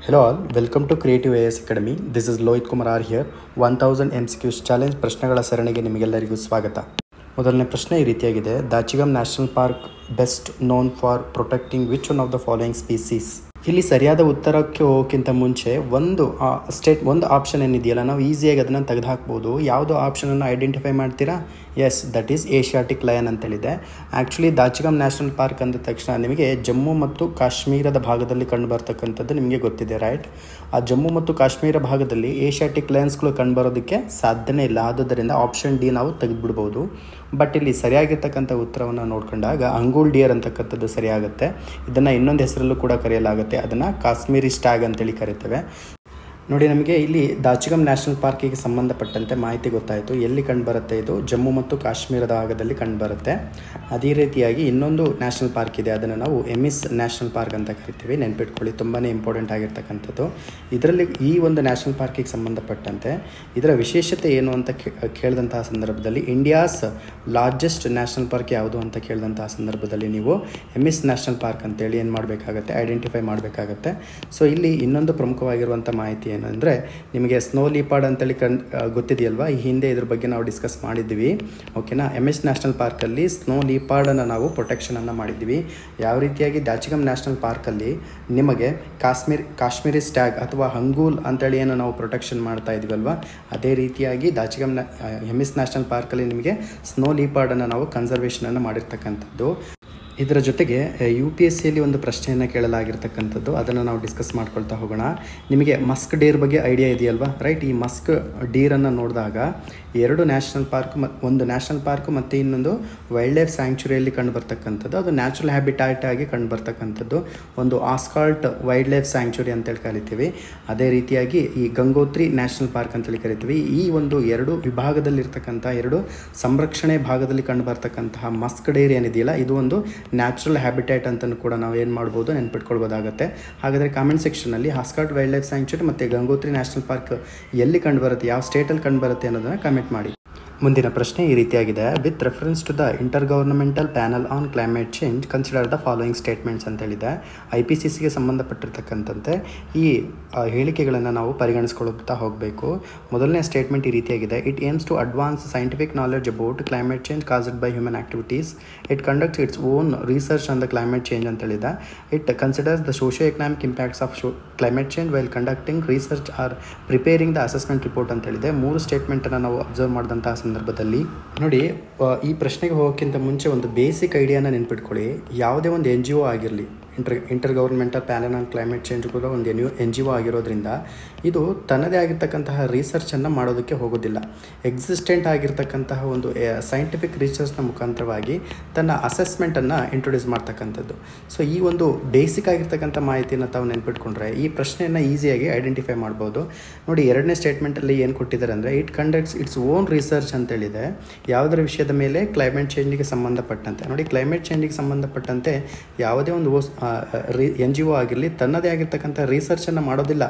Hello all, welcome to Creative AS Academy. This is Lohit Kumar R here. 1000 MCQs challenge ಪ್ರಶ್ನೆಗಳ ಸರಣಿಗೆ ನಿಮಗೆಲ್ಲರಿಗೂ ಸ್ವಾಗತ. ಮೊದಲನೇ ಪ್ರಶ್ನೆ ಈ ರೀತಿಯಾಗಿದೆ. Dachigam national park best known for protecting which one of the following species. ಇಲ್ಲಿ ಸರಿಯಾದ ಉತ್ತರಕ್ಕೆ ಹೋಗೋಕ್ಕಿಂತ ಮುಂಚೆ ಒಂದು ಆಪ್ಷನ್ ಏನಿದೆಯಲ್ಲ, ನಾವು ಈಸಿಯಾಗಿ ಅದನ್ನು ತೆಗೆದುಹಾಕ್ಬೋದು. ಯಾವುದೋ ಆಪ್ಷನನ್ನು ಐಡೆಂಟಿಫೈ ಮಾಡ್ತೀರಾ? Yes, that is Asiatic lion ಅಂತೇಳಿದೆ. ಆ್ಯಕ್ಚುಲಿ ದಾಚಿಗಮ್ ನ್ಯಾಷನಲ್ ಪಾರ್ಕ್ ಅಂದ ತಕ್ಷಣ ನಿಮಗೆ ಜಮ್ಮು ಮತ್ತು ಕಾಶ್ಮೀರದ ಭಾಗದಲ್ಲಿ ಕಂಡುಬರ್ತಕ್ಕಂಥದ್ದು ನಿಮಗೆ ಗೊತ್ತಿದೆ, ರೈಟ್? ಆ ಜಮ್ಮು ಮತ್ತು ಕಾಶ್ಮೀರ ಭಾಗದಲ್ಲಿ ಏಷ್ಯಾಟಿಕ್ ಲಯನ್ಸ್ಗಳು ಕಂಡುಬರೋದಕ್ಕೆ ಸಾಧ್ಯನೇ ಇಲ್ಲ. ಆದುದರಿಂದ ಆಪ್ಷನ್ ಡಿ ನಾವು ತೆಗೆದುಬಿಡ್ಬೋದು. ಬಟ್ ಇಲ್ಲಿ ಸರಿಯಾಗಿರ್ತಕ್ಕಂಥ ಉತ್ತರವನ್ನು ನೋಡ್ಕೊಂಡಾಗ ಅಂಗೂಲ್ ಡಿಯರ್ ಅಂತಕ್ಕಂಥದ್ದು ಸರಿಯಾಗುತ್ತೆ. ಇದನ್ನು ಇನ್ನೊಂದು ಹೆಸರಲ್ಲೂ ಕೂಡ ಕರೆಯಲಾಗುತ್ತೆ, ಅದನ್ನು ಕಾಶ್ಮೀರಿ ಸ್ಟ್ಯಾಗ್ ಅಂತೇಳಿ ಕರಿತೇವೆ. ನೋಡಿ, ನಮಗೆ ಇಲ್ಲಿ ದಾಚಿಗಮ್ ನ್ಯಾಷನಲ್ ಪಾರ್ಕಿಗೆ ಸಂಬಂಧಪಟ್ಟಂತೆ ಮಾಹಿತಿ ಗೊತ್ತಾಯಿತು. ಎಲ್ಲಿ ಕಂಡುಬರುತ್ತೆ? ಇದು ಜಮ್ಮು ಮತ್ತು ಕಾಶ್ಮೀರದ ಭಾಗದಲ್ಲಿ ಕಂಡುಬರುತ್ತೆ. ಅದೇ ರೀತಿಯಾಗಿ ಇನ್ನೊಂದು ನ್ಯಾಷನಲ್ ಪಾರ್ಕ್ ಇದೆ, ಅದನ್ನು ನಾವು ಎಮಿಸ್ ನ್ಯಾಷನಲ್ ಪಾರ್ಕ್ ಅಂತ ಕರಿತೀವಿ. ನೆನ್ಪಿಟ್ಕೊಳ್ಳಿ, ತುಂಬಾ ಇಂಪಾರ್ಟೆಂಟ್ ಆಗಿರ್ತಕ್ಕಂಥದ್ದು. ಇದರಲ್ಲಿ ಈ ಒಂದು ನ್ಯಾಷನಲ್ ಪಾರ್ಕಿಗೆ ಸಂಬಂಧಪಟ್ಟಂತೆ ಇದರ ವಿಶೇಷತೆ ಏನು ಅಂತ ಕೇಳಿದಂತಹ ಸಂದರ್ಭದಲ್ಲಿ, ಇಂಡಿಯಾಸ್ ಲಾರ್ಜೆಸ್ಟ್ ನ್ಯಾಷನಲ್ ಪಾರ್ಕ್ ಯಾವುದು ಅಂತ ಕೇಳಿದಂತಹ ಸಂದರ್ಭದಲ್ಲಿ ನೀವು ಎಮಿಸ್ ನ್ಯಾಷನಲ್ ಪಾರ್ಕ್ ಅಂತೇಳಿ ಏನು ಮಾಡಬೇಕಾಗತ್ತೆ? ಐಡೆಂಟಿಫೈ ಮಾಡಬೇಕಾಗತ್ತೆ. ಸೊ ಇಲ್ಲಿ ಇನ್ನೊಂದು ಪ್ರಮುಖವಾಗಿರುವಂಥ ಮಾಹಿತಿ ಏನು ಅಂದರೆ, ನಿಮಗೆ ಸ್ನೋ ಲೀಪಾರ್ಡ್ ಅಂತೇಳಿ ಗೊತ್ತಿದೆಯಲ್ವಾ? ಈ ಹಿಂದೆ ಇದ್ರ ಬಗ್ಗೆ ನಾವು ಡಿಸ್ಕಸ್ ಮಾಡಿದ್ವಿ, ಓಕೆನಾ? ಎಮಿಸ್ ನ್ಯಾಷನಲ್ ಪಾರ್ಕಲ್ಲಿ ಸ್ನೋ ಲೀಪಾರ್ಡನ್ನು ನಾವು ಪ್ರೊಟೆಕ್ಷನನ್ನು ಮಾಡಿದ್ವಿ. ಯಾವ ರೀತಿಯಾಗಿ ದಾಚಿಗಮ್ ನ್ಯಾಷನಲ್ ಪಾರ್ಕಲ್ಲಿ ನಿಮಗೆ ಕಾಶ್ಮೀರಿ ಸ್ಟ್ಯಾಗ್ ಅಥವಾ ಹಂಗೂಲ್ ಅಂತೇಳಿ ಏನು ನಾವು ಪ್ರೊಟೆಕ್ಷನ್ ಮಾಡ್ತಾ ಇದ್ವಲ್ವಾ, ಅದೇ ರೀತಿಯಾಗಿ ದಾಚಿಗಮ್ ಎಮಿಸ್ ನ್ಯಾಷನಲ್ ಪಾರ್ಕಲ್ಲಿ ನಿಮಗೆ ಸ್ನೋ ಲೀಪಾರ್ಡನ್ನು ನಾವು ಕನ್ಸರ್ವೇಷನನ್ನು ಮಾಡಿರ್ತಕ್ಕಂಥದ್ದು. ಇದರ ಜೊತೆಗೆ UPSCಯಲ್ಲಿ ಒಂದು ಪ್ರಶ್ನೆಯನ್ನು ಕೇಳಲಾಗಿರ್ತಕ್ಕಂಥದ್ದು, ಅದನ್ನು ನಾವು ಡಿಸ್ಕಸ್ ಮಾಡ್ಕೊಳ್ತಾ ಹೋಗೋಣ. ನಿಮಗೆ ಮಸ್ಕ್ ಡೀರ್ ಬಗ್ಗೆ ಐಡಿಯಾ ಇದೆಯಲ್ವಾ, ರೈಟ್? ಈ ಮಸ್ಕ್ ಡೀರನ್ನು ನೋಡಿದಾಗ ಎರಡು ನ್ಯಾಷನಲ್ ಪಾರ್ಕ್, ಒಂದು ನ್ಯಾಷನಲ್ ಪಾರ್ಕ್ ಮತ್ತು ಇನ್ನೊಂದು ವೈಲ್ಡ್ ಲೈಫ್ ಸ್ಯಾಂಕ್ಚುರಿಯಲ್ಲಿ ಕಂಡುಬರ್ತಕ್ಕಂಥದ್ದು, ಅದು ನ್ಯಾಚುರಲ್ ಹ್ಯಾಬಿಟ್ಯಾಟ್ ಆಗಿ ಕಂಡುಬರ್ತಕ್ಕಂಥದ್ದು ಒಂದು ಆಸ್ಕಾಲ್ಟ್ ವೈಲ್ಡ್ ಲೈಫ್ ಸ್ಯಾಂಕ್ಚುರಿ ಅಂತೇಳಿ ಕರಿತೀವಿ. ಅದೇ ರೀತಿಯಾಗಿ ಈ ಗಂಗೋತ್ರಿ ನ್ಯಾಷನಲ್ ಪಾರ್ಕ್ ಅಂತೇಳಿ ಕರಿತೀವಿ. ಈ ಒಂದು ಎರಡು ವಿಭಾಗದಲ್ಲಿರ್ತಕ್ಕಂಥ, ಎರಡು ಸಂರಕ್ಷಣೆ ಭಾಗದಲ್ಲಿ ಕಂಡುಬರ್ತಕ್ಕಂತಹ ಮಸ್ಕ್ ಡೀರ್ ಏನಿದೆಯಲ್ಲ, ಇದು ಒಂದು ನ್ಯಾಚುರಲ್ ಹ್ಯಾಬಿಟ್ಯಾಟ್ ಅಂತಲೂ ಕೂಡ ನಾವು ಏನು ಮಾಡ್ಬೋದು, ನೆನ್ಪಿಟ್ಕೊಳ್ಬೋದಾಗುತ್ತೆ. ಹಾಗಾದರೆ ಕಾಮೆಂಟ್ ಸೆಕ್ಷನಲ್ಲಿ ಆಸ್ಕಾಲ್ಟ್ ವೈಲ್ಡ್ ಲೈಫ್ ಸ್ಯಾಂಕ್ಚುರಿ ಮತ್ತು ಗಂಗೋತ್ರಿ ನ್ಯಾಷನಲ್ ಪಾರ್ಕ್ ಎಲ್ಲಿ ಕಂಡುಬರುತ್ತೆ, ಯಾವ ಸ್ಟೇಟಲ್ಲಿ ಕಂಡುಬರುತ್ತೆ ಅನ್ನೋದನ್ನು ಕಮೆಂಟ್ ಮಾಡಿ. ಮುಂದಿನ ಪ್ರಶ್ನೆ ಈ ರೀತಿಯಾಗಿದೆ. With reference to the intergovernmental panel on climate change consider the following statements ಅಂತೇಳಿದೆ. IPCCಗೆ ಸಂಬಂಧಪಟ್ಟಿರ್ತಕ್ಕಂಥಂತೆ ಈ ಹೇಳಿಕೆಗಳನ್ನು ನಾವು ಪರಿಗಣಿಸ್ಕೊಳ್ತಾ ಹೋಗಬೇಕು. ಮೊದಲನೇ ಸ್ಟೇಟ್ಮೆಂಟ್ ಈ ರೀತಿಯಾಗಿದೆ. It aims to advance scientific knowledge about climate change caused by human activities. It conducts its own research on the climate change ಅಂತೇಳಿದೆ. It considers the socio economic impacts of climate change while conducting research or preparing the assessment report ಅಂತೇಳಿದೆ. 3 ಸ್ಟೇಟ್ಮೆಂಟನ್ನು ನಾವು observe ಮಾಡಿದಂತಹ ಸಂದರ್ಭದಲ್ಲಿ ನೋಡಿ, ಈ ಪ್ರಶ್ನೆಗೆ ಹೋಗೋಕ್ಕಿಂತ ಮುಂಚೆ ಒಂದು ಬೇಸಿಕ್ ಐಡಿಯಾನ ನೆನ್ಪಿಟ್ಕೊಳ್ಳಿ. ಯಾವುದೇ ಒಂದು NGO ಆಗಿರಲಿ, inter governmental panel on climate change ಕೂಡ ಒಂದು NGO ಆಗಿರೋದ್ರಿಂದ ಇದು ತನ್ನದೇ ಆಗಿರ್ತಕ್ಕಂತಹ ರಿಸರ್ಚನ್ನು ಮಾಡೋದಕ್ಕೆ ಹೋಗೋದಿಲ್ಲ. ಎಕ್ಸಿಸ್ಟೆಂಟ್ ಆಗಿರ್ತಕ್ಕಂತಹ ಒಂದು ಸೈಂಟಿಫಿಕ್ ರಿಸರ್ಚ್ನ ಮುಖಾಂತರವಾಗಿ ತನ್ನ ಅಸೆಸ್ಮೆಂಟನ್ನು ಇಂಟ್ರೊಡ್ಯೂಸ್ ಮಾಡ್ತಕ್ಕಂಥದ್ದು. ಸೊ ಈ ಒಂದು ಬೇಸಿಕ್ ಆಗಿರ್ತಕ್ಕಂಥ ಮಾಹಿತಿಯನ್ನು ತಾವು ನೆನ್ಪಿಟ್ಕೊಂಡ್ರೆ ಈ ಪ್ರಶ್ನೆಯನ್ನು ಈಸಿಯಾಗಿ ಐಡೆಂಟಿಫೈ ಮಾಡ್ಬೋದು. ನೋಡಿ, ಎರಡನೇ ಸ್ಟೇಟ್ಮೆಂಟಲ್ಲಿ ಏನು ಕೊಟ್ಟಿದ್ದಾರೆ ಅಂದರೆ, it conducts its own research ಅಂತೇಳಿದೆ. ಯಾವುದರ ವಿಷಯದ ಮೇಲೆ? ಕ್ಲೈಮೇಟ್ ಚೇಂಜಿಗೆ ಸಂಬಂಧಪಟ್ಟಂತೆ. ನೋಡಿ, ಕ್ಲೈಮೇಟ್ ಚೇಂಜಿಗೆ ಸಂಬಂಧಪಟ್ಟಂತೆ ಯಾವುದೇ ಒಂದು NGO ಆಗಿರಲಿ ತನ್ನದೇ ಆಗಿರ್ತಕ್ಕಂಥ ರಿಸರ್ಚನ್ನು ಮಾಡೋದಿಲ್ಲ.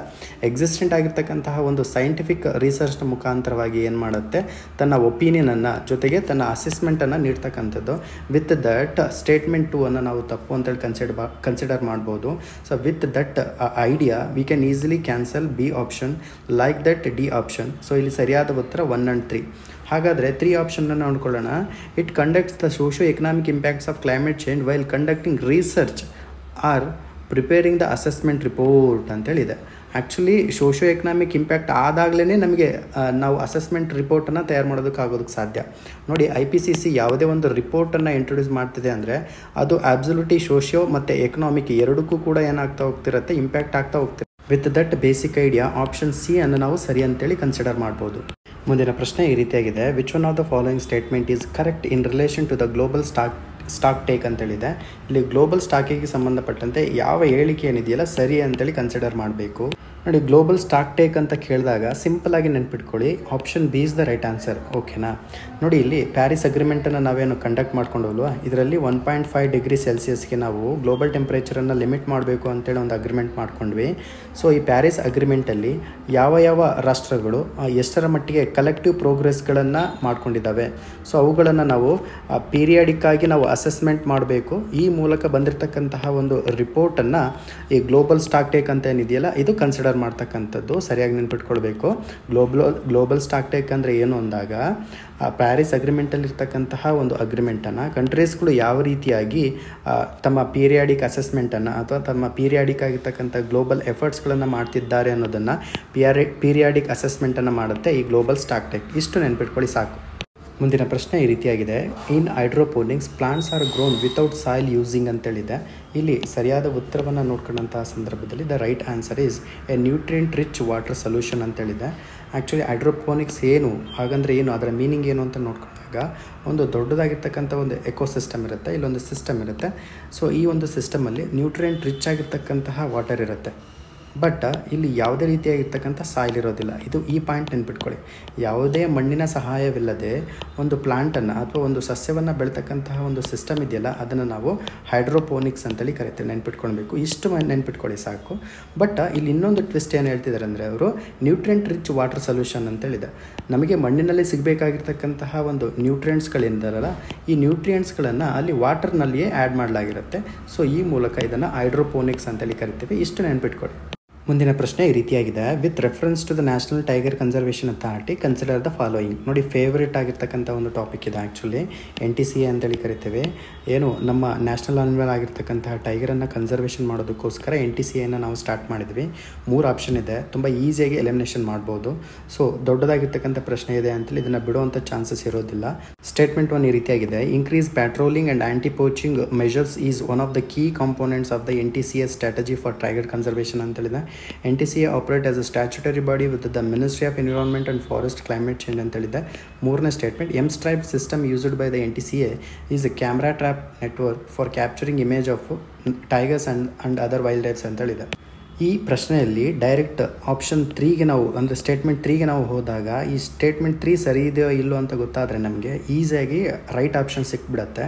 ಎಕ್ಸಿಸ್ಟೆಂಟ್ ಆಗಿರ್ತಕ್ಕಂತಹ ಒಂದು ಸೈಂಟಿಫಿಕ್ ರಿಸರ್ಚ್ನ ಮುಖಾಂತರವಾಗಿ ಏನು ಮಾಡುತ್ತೆ, ತನ್ನ ಒಪಿನಿಯನನ್ನು ಜೊತೆಗೆ ತನ್ನ ಅಸೆಸ್ಮೆಂಟನ್ನು ನೀಡ್ತಕ್ಕಂಥದ್ದು. ವಿತ್ ದಟ್ ಸ್ಟೇಟ್ಮೆಂಟ್ 2 ಅನ್ನು ನಾವು ತಪ್ಪು ಅಂತೇಳಿ ಕನ್ಸಿಡರ್ ಮಾಡ್ಬೋದು. So with that idea we can easily cancel B option, like that D option. So ಇಲ್ಲಿ ಸರಿಯಾದ ಉತ್ತರ 1 and 3. ಹಾಗಾದರೆ 3 ಆಪ್ಷನ್ನ ನೋಡ್ಕೊಳ್ಳೋಣ. It conducts the socio economic impacts of climate change while conducting research or preparing the assessment report ಅಂತೇಳಿದೆ. Actually socio economic impact ಆದಾಗಲೇ ನಮಗೆ ನಾವು ಅಸೆಸ್ಮೆಂಟ್ ರಿಪೋರ್ಟನ್ನು ತಯಾರು ಮಾಡೋದಕ್ಕಾಗೋದಕ್ಕೆ ಸಾಧ್ಯ. ನೋಡಿ, IPCC ಯಾವುದೇ ಒಂದು ರಿಪೋರ್ಟನ್ನು ಇಂಟ್ರೊಡ್ಯೂಸ್ ಮಾಡ್ತಿದೆ ಅಂದರೆ ಅದು ಅಬ್ಸಲ್ಯೂಟ್ಲಿ ಸೋಷಿಯೋ ಮತ್ತು ಎಕನಾಮಿಕ್ ಎರಡಕ್ಕೂ ಕೂಡ ಏನಾಗ್ತಾ ಹೋಗ್ತಿರುತ್ತೆ, ಇಂಪ್ಯಾಕ್ಟ್ ಆಗ್ತಾ ಹೋಗ್ತಿರುತ್ತೆ. With that basic idea option C ಅನ್ನು ನಾವು ಸರಿ ಅಂತೇಳಿ ಕನ್ಸಿಡರ್ ಮಾಡ್ಬೋದು. ಮುಂದಿನ ಪ್ರಶ್ನೆ ಈ ರೀತಿಯಾಗಿದೆ. Which one of the following statement is correct in relation to the global stock take ಅಂತೇಳಿದೆ. ಇಲ್ಲಿ ಗ್ಲೋಬಲ್ ಸ್ಟಾಕಿಗೆ ಸಂಬಂಧಪಟ್ಟಂತೆ ಯಾವ ಹೇಳಿಕೆ ಏನಿದೆಯಲ್ಲ ಸರಿ ಅಂತೇಳಿ ಕನ್ಸಿಡರ್ ಮಾಡಬೇಕು. ನೋಡಿ, ಗ್ಲೋಬಲ್ ಸ್ಟಾಕ್ ಟೇಕ್ ಅಂತ ಕೇಳಿದಾಗ ಸಿಂಪಲ್ ಆಗಿ ನೆನ್ಪಿಟ್ಕೊಳ್ಳಿ, option B is the right answer, ಓಕೆನಾ? ನೋಡಿ, ಇಲ್ಲಿ ಪ್ಯಾರಿಸ್ ಅಗ್ರಿಮೆಂಟನ್ನು ನಾವೇನು ಕಂಡಕ್ಟ್ ಮಾಡ್ಕೊಂಡಲ್ವಾ, ಇದರಲ್ಲಿ 1.5 ಡಿಗ್ರಿ ಸೆಲ್ಸಿಯಸ್ಗೆ ನಾವು ಗ್ಲೋಬಲ್ ಟೆಂಪ್ರೇಚರನ್ನು ಲಿಮಿಟ್ ಮಾಡಬೇಕು ಅಂತೇಳಿ ಒಂದು ಅಗ್ರಿಮೆಂಟ್ ಮಾಡ್ಕೊಂಡ್ವಿ. ಸೊ ಈ ಪ್ಯಾರಿಸ್ ಅಗ್ರಿಮೆಂಟಲ್ಲಿ ಯಾವ ರಾಷ್ಟ್ರಗಳು ಎಷ್ಟರ ಮಟ್ಟಿಗೆ ಕಲೆಕ್ಟಿವ್ ಪ್ರೋಗ್ರೆಸ್ಗಳನ್ನು ಮಾಡ್ಕೊಂಡಿದ್ದಾವೆ, ಸೊ ಅವುಗಳನ್ನು ನಾವು ಪೀರಿಯಾಡಿಕ್ ಆಗಿ ನಾವು ಅಸೆಸ್ಮೆಂಟ್ ಮಾಡಬೇಕು. ಈ ಮೂಲಕ ಬಂದಿರತಕ್ಕಂತಹ ಒಂದು ರಿಪೋರ್ಟನ್ನು ಈ ಗ್ಲೋಬಲ್ ಸ್ಟಾಕ್ ಟೇಕ್ ಅಂತ ಏನಿದೆಯಲ್ಲ ಇದು ಕನ್ಸಿಡರ್ ಮಾಡ್ತಕ್ಕಂಥದ್ದು. ಸರಿಯಾಗಿ ನೆನ್ಪಿಟ್ಕೊಳ್ಬೇಕು. ಗ್ಲೋಬಲ್ ಸ್ಟಾಕ್ ಟೇಕ್ ಅಂದರೆ ಏನು ಅಂದಾಗ ಪ್ಯಾರಿಸ್ ಅಗ್ರಿಮೆಂಟಲ್ಲಿರ್ತಕ್ಕಂತಹ ಒಂದು ಅಗ್ರಿಮೆಂಟನ್ನು ಕಂಟ್ರೀಸ್ಗಳು ಯಾವ ರೀತಿಯಾಗಿ ತಮ್ಮ ಪೀರಿಯಾಡಿಕ್ ಅಸೆಸ್ಮೆಂಟನ್ನು ಅಥವಾ ತಮ್ಮ ಪೀರಿಯಾಡಿಕ್ ಆಗಿರ್ತಕ್ಕಂಥ ಗ್ಲೋಬಲ್ ಎಫರ್ಟ್ಸ್ಗಳನ್ನು ಮಾಡ್ತಿದ್ದಾರೆ ಅನ್ನೋದನ್ನು ಪೀರಿಯಾಡಿಕ್ ಅಸೆಸ್ಮೆಂಟನ್ನು ಮಾಡುತ್ತೆ ಈ ಗ್ಲೋಬಲ್ ಸ್ಟಾಕ್ ಟೇಕ್. ಇಷ್ಟು ನೆನ್ಪಿಟ್ಕೊಳ್ಳಿ ಸಾಕು. ಮುಂದಿನ ಪ್ರಶ್ನೆ ಈ ರೀತಿಯಾಗಿದೆ. In hydroponics plants are grown without soil using ಅಂತೇಳಿದೆ. ಇಲ್ಲಿ ಸರಿಯಾದ ಉತ್ತರವನ್ನು ನೋಡ್ಕೊಂಡಂತಹ ಸಂದರ್ಭದಲ್ಲಿ the right answer is a nutrient rich water solution ಅಂತೇಳಿದೆ. ಆ್ಯಕ್ಚುಲಿ ಹೈಡ್ರೋಪೋನಿಕ್ಸ್ ಏನು, ಹಾಗಂದರೆ ಏನು, ಅದರ ಮೀನಿಂಗ್ ಏನು ಅಂತ ನೋಡ್ಕೊಂಡಾಗ ಒಂದು ದೊಡ್ಡದಾಗಿರ್ತಕ್ಕಂಥ ಒಂದು ಎಕೋಸಿಸ್ಟಮ್ ಇರುತ್ತೆ, ಇಲ್ಲೊಂದು ಸಿಸ್ಟಮ್ ಇರುತ್ತೆ. ಸೊ ಈ ಒಂದು ಸಿಸ್ಟಮಲ್ಲಿ ನ್ಯೂಟ್ರಿಯೆಂಟ್ ರಿಚ್ ಆಗಿರ್ತಕ್ಕಂತಹ ವಾಟರ್ ಇರುತ್ತೆ. ಬಟ್ ಇಲ್ಲಿ ಯಾವುದೇ ರೀತಿಯಾಗಿರ್ತಕ್ಕಂಥ ಸಾಯಿಲ್ ಇರೋದಿಲ್ಲ. ಇದು ಈ ಪಾಯಿಂಟ್ ನೆನ್ಪಿಟ್ಕೊಳ್ಳಿ. ಯಾವುದೇ ಮಣ್ಣಿನ ಸಹಾಯವಿಲ್ಲದೆ ಒಂದು ಪ್ಲಾಂಟನ್ನು ಅಥವಾ ಒಂದು ಸಸ್ಯವನ್ನು ಬೆಳೀತಕ್ಕಂತಹ ಒಂದು ಸಿಸ್ಟಮ್ ಇದೆಯಲ್ಲ ಅದನ್ನು ನಾವು ಹೈಡ್ರೋಪೋನಿಕ್ಸ್ ಅಂತೇಳಿ ಕರಿತೀವಿ. ನೆನ್ಪಿಟ್ಕೊಳ್ಬೇಕು. ಇಷ್ಟು ನೆನ್ಪಿಟ್ಕೊಳ್ಳಿ ಸಾಕು. ಬಟ್ ಇಲ್ಲಿ ಇನ್ನೊಂದು ಟ್ವಿಸ್ಟ್ ಏನು ಹೇಳ್ತಿದ್ದಾರೆ ಅಂದರೆ ಅವರು ನ್ಯೂಟ್ರಿಯೆಂಟ್ ರಿಚ್ ವಾಟರ್ ಸೊಲ್ಯೂಷನ್ ಅಂತೇಳಿದೆ. ನಮಗೆ ಮಣ್ಣಿನಲ್ಲಿ ಸಿಗಬೇಕಾಗಿರ್ತಕ್ಕಂತಹ ಒಂದು ನ್ಯೂಟ್ರಿಯೆಂಟ್ಸ್ಗಳಿಂದಲ್ಲ, ಈ ನ್ಯೂಟ್ರಿಯೆಂಟ್ಸ್ಗಳನ್ನು ಅಲ್ಲಿ ವಾಟರ್ನಲ್ಲಿಯೇ ಆ್ಯಡ್ ಮಾಡಲಾಗಿರುತ್ತೆ. ಸೊ ಈ ಮೂಲಕ ಇದನ್ನು ಹೈಡ್ರೋಪೋನಿಕ್ಸ್ ಅಂತೇಳಿ ಕರಿತೀವಿ. ಇಷ್ಟು ನೆನ್ಪಿಟ್ಕೊಳ್ಳಿ. ಮುಂದಿನ ಪ್ರಶ್ನೆ ಈ ರೀತಿಯಾಗಿದೆ. With reference to the national tiger conservation authority consider the following. ನೋಡಿ, ಫೇವ್ರೇಟ್ ಆಗಿರ್ತಕ್ಕಂಥ ಒಂದು ಟಾಪಿಕ್ ಇದೆ. ಆ್ಯಕ್ಚುಲಿ NTCA ಅಂತೇಳಿ ಕರಿತೇವೆ. ಏನು ನಮ್ಮ ನ್ಯಾಷನಲ್ ಅನಿಮಲ್ ಆಗಿರ್ತಕ್ಕಂತಹ ಟೈಗರನ್ನು ಕನ್ಸರ್ವೇಷನ್ ಮಾಡೋದಕ್ಕೋಸ್ಕರ NTCAನ ನಾವು ಸ್ಟಾರ್ಟ್ ಮಾಡಿದ್ವಿ. 3 ಆಪ್ಷನ್ ಇದೆ. ತುಂಬ ಈಸಿಯಾಗಿ ಎಲಿಮಿನೇಷನ್ ಮಾಡ್ಬೋದು. ಸೊ ದೊಡ್ಡದಾಗಿರ್ತಕ್ಕಂಥ ಪ್ರಶ್ನೆ ಇದೆ ಅಂತೇಳಿ ಇದನ್ನು ಬಿಡುವಂಥ ಚಾನ್ಸಸ್ ಇರೋದಿಲ್ಲ. ಸ್ಟೇಟ್ಮೆಂಟ್ 1 ಈ ರೀತಿಯಾಗಿದೆ. Increase patrolling and anti poaching measures is one of the key components of the NTCA strategy for tiger conservation ಅಂತೇಳಿದೆ. NTCA operate as a statutory body with the ministry of environment and forest climate change ಅಂತೇಳಿದೆ. 3ನೇ statement. M-Stripe system used by the NTCA is a camera trap network for capturing image of tigers and other wild lifes ಅಂತೇಳಿದೆ. ಈ ಪ್ರಶ್ನೆಯಲ್ಲಿ direct option 3ಗೆ ನಾವು ಅಂದರೆ statement 3ಗೆ ನಾವು ಹೋದಾಗ ಈ ಸ್ಟೇಟ್ಮೆಂಟ್ 3 ಸರಿ ಇದೆಯೋ ಇಲ್ಲೋ ಅಂತ ಗೊತ್ತಾದರೆ ನಮಗೆ ಈಸಿಯಾಗಿ ರೈಟ್ ಆಪ್ಷನ್ ಸಿಕ್ಬಿಡುತ್ತೆ.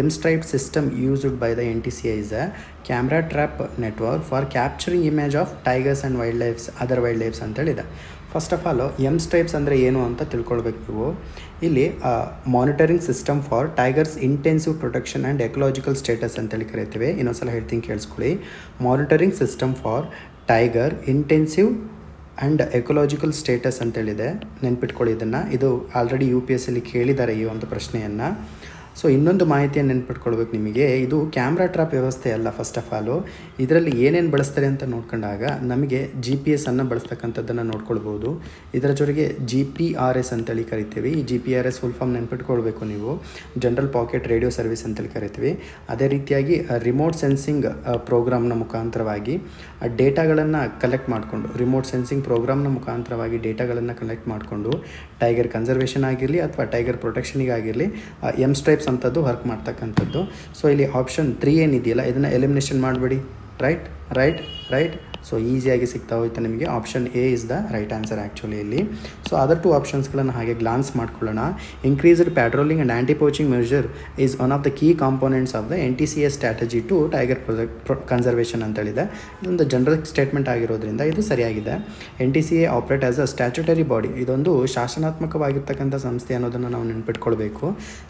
M-Stripe system used by the NTCA is a camera trap network for capturing image of tigers and wild lifes other wild lifes ಅಂತೇಳಿದೆ. ಫಸ್ಟ್ ಆಫ್ ಆಲ್ M-Stripes ಅಂದರೆ ಏನು ಅಂತ ತಿಳ್ಕೊಳ್ಬೇಕು ನೀವು. ಇಲ್ಲಿ monitoring system for tigers intensive protection and ecological status ಅಂತೇಳಿ ಕರಿತೀವಿ. ಇನ್ನೊಂದ್ಸಲ ಹೇಳ್ತೀನಿ ಕೇಳಿಸ್ಕೊಳ್ಳಿ. Monitoring system for tiger intensive and ecological status ಅಂತೇಳಿದೆ. ನೆನ್ಪಿಟ್ಕೊಳ್ಳಿ ಇದನ್ನು. ಇದು ಆಲ್ರೆಡಿ UPSCಯಲ್ಲಿ ಕೇಳಿದ್ದಾರೆ ಈ ಒಂದು ಪ್ರಶ್ನೆಯನ್ನು. ಸೊ ಇನ್ನೊಂದು ಮಾಹಿತಿಯನ್ನು ನೆನ್ಪಿಟ್ಕೊಳ್ಬೇಕು ನಿಮಗೆ. ಇದು ಕ್ಯಾಮ್ರಾ ಟ್ರಾಪ್ ವ್ಯವಸ್ಥೆ ಅಲ್ಲ. ಫಸ್ಟ್ ಆಫ್ ಆಲು ಇದರಲ್ಲಿ ಏನೇನು ಬಳಸ್ತಾರೆ ಅಂತ ನೋಡ್ಕೊಂಡಾಗ ನಮಗೆ GPS ಅನ್ನು ಬಳಸ್ತಕ್ಕಂಥದ್ದನ್ನು ನೋಡ್ಕೊಳ್ಬೋದು. ಇದರ ಜೊತೆಗೆ GPRS ಅಂತೇಳಿ ಕರಿತೀವಿ. ಈ GPRS ಫುಲ್ ಫಾರ್ಮ್ ನೆನ್ಪಿಟ್ಕೊಳ್ಬೇಕು ನೀವು. ಜನರಲ್ ಪಾಕೆಟ್ ರೇಡಿಯೋ ಸರ್ವಿಸ್ ಅಂತೇಳಿ ಕರಿತೀವಿ. ಅದೇ ರೀತಿಯಾಗಿ ರಿಮೋಟ್ ಸೆನ್ಸಿಂಗ್ ಪ್ರೋಗ್ರಾಮ್ನ ಮುಖಾಂತರವಾಗಿ ಡೇಟಾಗಳನ್ನು ಕಲೆಕ್ಟ್ ಮಾಡಿಕೊಂಡು ಡೇಟಾಗಳನ್ನು ಕಲೆಕ್ಟ್ ಮಾಡಿಕೊಂಡು ಟೈಗರ್ ಕನ್ಸರ್ವೇಷನ್ ಆಗಿರಲಿ ಅಥವಾ ಟೈಗರ್ ಪ್ರೊಟೆಕ್ಷನಿಗಾಗಿರಲಿ M-Stripes ಅಂಥದ್ದು ವರ್ಕ್ ಮಾಡ್ತಕ್ಕಂಥದ್ದು. ಸೊ ಇಲ್ಲಿ ಆಪ್ಷನ್ 3 ಏನಿದೆಯಲ್ಲ ಇದನ್ನು ಎಲಿಮಿನೇಷನ್ ಮಾಡಬೇಡಿ. ರೈಟ್. ಸೊ ಈಸಿಯಾಗಿ ಸಿಗ್ತಾ ಹೋಯ್ತು ನಿಮಗೆ. Option A is the right answer actually ಇಲ್ಲಿ. ಸೊ ಅದರ್ 2 ಆಪ್ಷನ್ಸ್ಗಳನ್ನು ಹಾಗೆ ಗ್ಲಾನ್ಸ್ ಮಾಡ್ಕೊಳ್ಳೋಣ. Increased patrolling and anti poaching measure is one of the key components of the NTCA strategy to tiger conservation ಅಂತೇಳಿದೆ. ಇದೊಂದು ಜನರಲ್ ಸ್ಟೇಟ್ಮೆಂಟ್ ಆಗಿರೋದ್ರಿಂದ ಇದು ಸರಿಯಾಗಿದೆ. NTCA operate as a statutory body. ಇದೊಂದು ಶಾಸನಾತ್ಮಕವಾಗಿರ್ತಕ್ಕಂಥ ಸಂಸ್ಥೆ ಅನ್ನೋದನ್ನು ನಾವು ನೆನ್ಪಿಟ್ಕೊಳ್ಬೇಕು.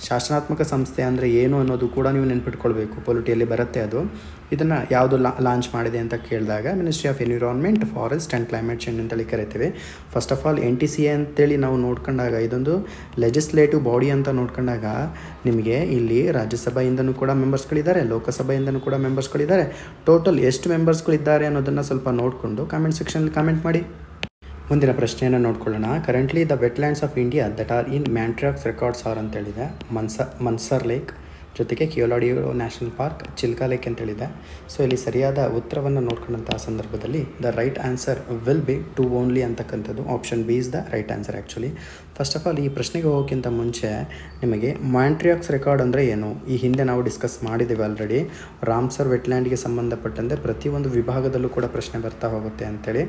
ಶಾಸನಾತ್ಮಕ ಸಂಸ್ಥೆ ಅಂದರೆ ಏನು ಅನ್ನೋದು ಕೂಡ ನೀವು ನೆನ್ಪಿಟ್ಕೊಳ್ಬೇಕು. ಪೊಲಿಟಿಯಲ್ಲಿ ಬರುತ್ತೆ ಅದು. ಇದನ್ನು ಯಾವುದು ಲಾಂಚ್ ಮಾಡಿದೆ ಅಂತ ಕೇಳಿದಾಗ ministry of environment forest and climate change ಅಂತೇಳಿ ಕರಿತೀವಿ. ಫಸ್ಟ್ ಆಫ್ ಆಲ್ NTCA ಅಂತೇಳಿ ನಾವು ನೋಡ್ಕೊಂಡಾಗ ಇದೊಂದು ಲೆಜಿಸ್ಲೇಟಿವ್ ಬಾಡಿ ಅಂತ ನೋಡ್ಕೊಂಡಾಗ ನಿಮಗೆ ಇಲ್ಲಿ ರಾಜ್ಯಸಭೆಯಿಂದನೂ ಕೂಡ ಮೆಂಬರ್ಸ್ಗಳಿದ್ದಾರೆ, ಲೋಕಸಭೆಯಿಂದನೂ ಕೂಡ ಮೆಂಬರ್ಸ್ಗಳಿದ್ದಾರೆ. ಟೋಟಲ್ ಎಷ್ಟು ಮೆಂಬರ್ಸ್ಗಳಿದ್ದಾರೆ ಅನ್ನೋದನ್ನು ಸ್ವಲ್ಪ ನೋಡಿಕೊಂಡು ಕಾಮೆಂಟ್ ಸೆಕ್ಷನಲ್ಲಿ ಕಾಮೆಂಟ್ ಮಾಡಿ. ಮುಂದಿನ ಪ್ರಶ್ನೆಯನ್ನು ನೋಡ್ಕೊಳ್ಳೋಣ. Currently the wetlands of India that are in Montreux records are ಅಂತೇಳಿದೆ. ಮನ್ಸರ್ ಲೇಕ್ ಜೊತೆಗೆ Keoladeo national park, Chilka lake ಅಂತೇಳಿದೆ. ಸೊ ಇಲ್ಲಿ ಸರಿಯಾದ ಉತ್ತರವನ್ನು ನೋಡ್ಕೊಂಡಂತಹ ಸಂದರ್ಭದಲ್ಲಿ the right answer will be 2 only ಅಂತಕ್ಕಂಥದ್ದು. Option B is the right answer actually. First of all ಈ ಪ್ರಶ್ನೆಗೆ ಹೋಗೋಕ್ಕಿಂತ ಮುಂಚೆ ನಿಮಗೆ ಮ್ಯಾಂಟ್ರಿಯಾಕ್ಸ್ ರೆಕಾರ್ಡ್ ಅಂದರೆ ಏನು, ಈ ಹಿಂದೆ ನಾವು ಡಿಸ್ಕಸ್ ಮಾಡಿದ್ದೀವಿ ಆಲ್ರೆಡಿ. ರಾಮ್ಸರ್ ವೆಟ್ಲ್ಯಾಂಡ್ಗೆ ಸಂಬಂಧಪಟ್ಟಂತೆ ಪ್ರತಿಯೊಂದು ವಿಭಾಗದಲ್ಲೂ ಕೂಡ ಪ್ರಶ್ನೆ ಬರ್ತಾ ಹೋಗುತ್ತೆ ಅಂತೇಳಿ.